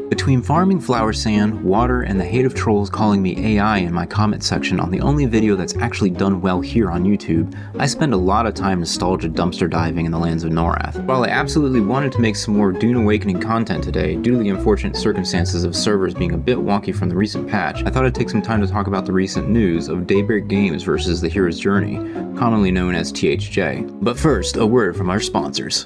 Between farming flower sand, water, and the hate of trolls calling me AI in my comment section on the only video that's actually done well here on YouTube, I spend a lot of time nostalgia dumpster diving in the lands of Norath. While I absolutely wanted to make some more Dune Awakening content today, due to the unfortunate circumstances of servers being a bit wonky from the recent patch, I thought I'd take some time to talk about the recent news of Daybreak Games versus The Hero's Journey, commonly known as THJ. But first, a word from our sponsors.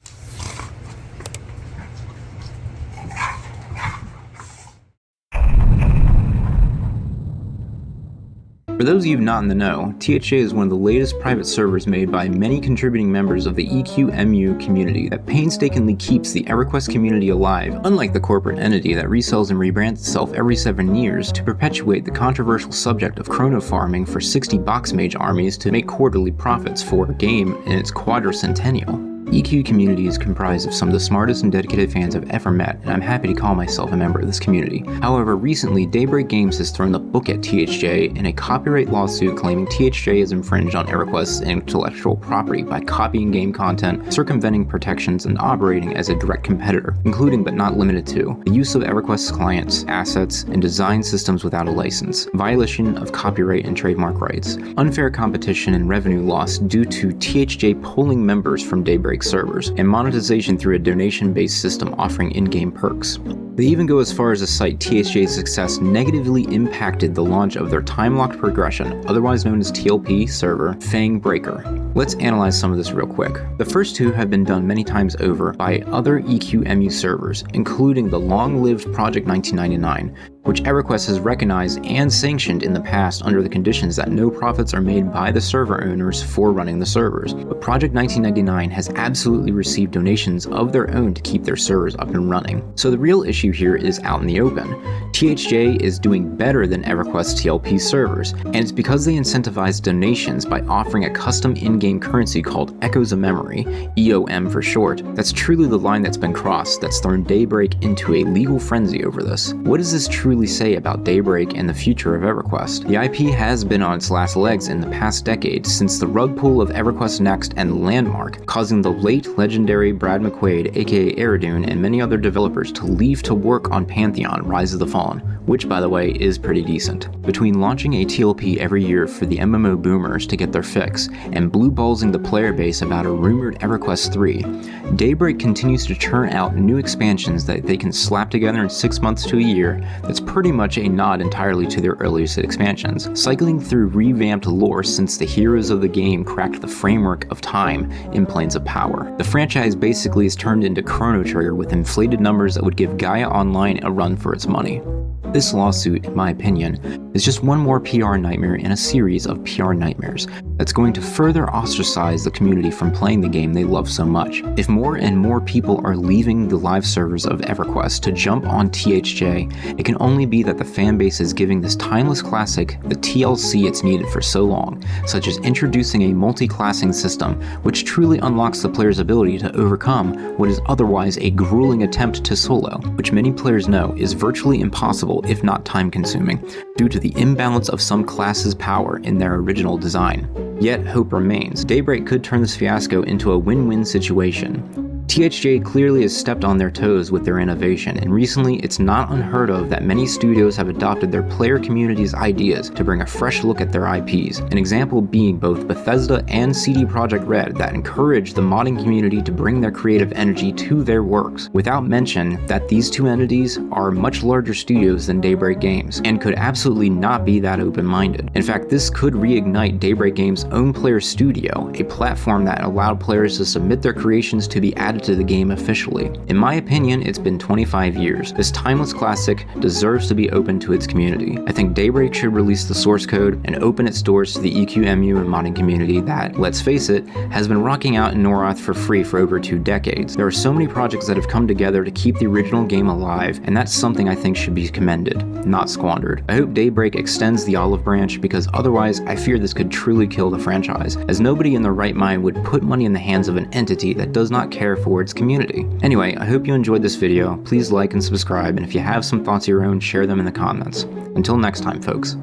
For those of you not in the know, THJ is one of the latest private servers made by many contributing members of the EQMU community that painstakingly keeps the EverQuest community alive, unlike the corporate entity that resells and rebrands itself every 7 years to perpetuate the controversial subject of chrono farming for 60 box mage armies to make quarterly profits for a game in its quadricentennial. EQ community is comprised of some of the smartest and dedicated fans I've ever met, and I'm happy to call myself a member of this community. However, recently, Daybreak Games has thrown the book at THJ in a copyright lawsuit claiming THJ has infringed on EverQuest's intellectual property by copying game content, circumventing protections, and operating as a direct competitor, including but not limited to the use of EverQuest's clients, assets, and design systems without a license, violation of copyright and trademark rights, unfair competition and revenue loss due to THJ pulling members from Daybreak servers, and monetization through a donation-based system offering in-game perks. They even go as far as to cite THJ's success negatively impacted the launch of their time-locked progression, otherwise known as TLP server, Fang Breaker. Let's analyze some of this real quick. The first two have been done many times over by other EQMU servers, including the long-lived Project 1999, which EverQuest has recognized and sanctioned in the past under the conditions that no profits are made by the server owners for running the servers. But Project 1999 has absolutely received donations of their own to keep their servers up and running. So the real issue here is out in the open. THJ is doing better than EverQuest TLP servers, and it's because they incentivize donations by offering a custom in-game currency called Echoes of Memory, EOM for short. That's truly the line that's been crossed that's thrown Daybreak into a legal frenzy over this. What does this truly say about Daybreak and the future of EverQuest? The IP has been on its last legs in the past decade since the rug pull of EverQuest Next and Landmark, causing the late legendary Brad McQuaid aka Eridune and many other developers to leave to work on Pantheon Rise of the Fallen, which by the way is pretty decent. Between launching a TLP every year for the MMO boomers to get their fix, and blue ballsing the player base about a rumored EverQuest 3, Daybreak continues to churn out new expansions that they can slap together in 6 months to a year that's pretty much a nod entirely to their earliest expansions, cycling through revamped lore since the heroes of the game cracked the framework of time in Planes of Power. The franchise basically is turned into Chrono Trigger with inflated numbers that would give Gaia Online a run for its money. This lawsuit, in my opinion, is just one more PR nightmare in a series of PR nightmares that's going to further ostracize the community from playing the game they love so much. If more and more people are leaving the live servers of EverQuest to jump on THJ, it can only be that the fanbase is giving this timeless classic the TLC it's needed for so long, such as introducing a multi-classing system which truly unlocks the player's ability to overcome what is otherwise a grueling attempt to solo, which many players know is virtually impossible if not time-consuming, due to the imbalance of some classes' power in their original design. Yet hope remains. Daybreak could turn this fiasco into a win-win situation. THJ clearly has stepped on their toes with their innovation, and recently it's not unheard of that many studios have adopted their player community's ideas to bring a fresh look at their IPs, an example being both Bethesda and CD Projekt Red that encourage the modding community to bring their creative energy to their works, without mention that these two entities are much larger studios than Daybreak Games, and could absolutely not be that open-minded. In fact, this could reignite Daybreak Games' own player studio, a platform that allowed players to submit their creations to be added to the game officially. In my opinion, it's been 25 years. This timeless classic deserves to be open to its community. I think Daybreak should release the source code and open its doors to the EQMU and modding community that, let's face it, has been rocking out in Norath for free for over 2 decades. There are so many projects that have come together to keep the original game alive, and that's something I think should be commended, not squandered. I hope Daybreak extends the olive branch, because otherwise I fear this could truly kill the franchise, as nobody in their right mind would put money in the hands of an entity that does not care for its community. Anyway, I hope you enjoyed this video. Please like and subscribe, and if you have some thoughts of your own, share them in the comments. Until next time, folks.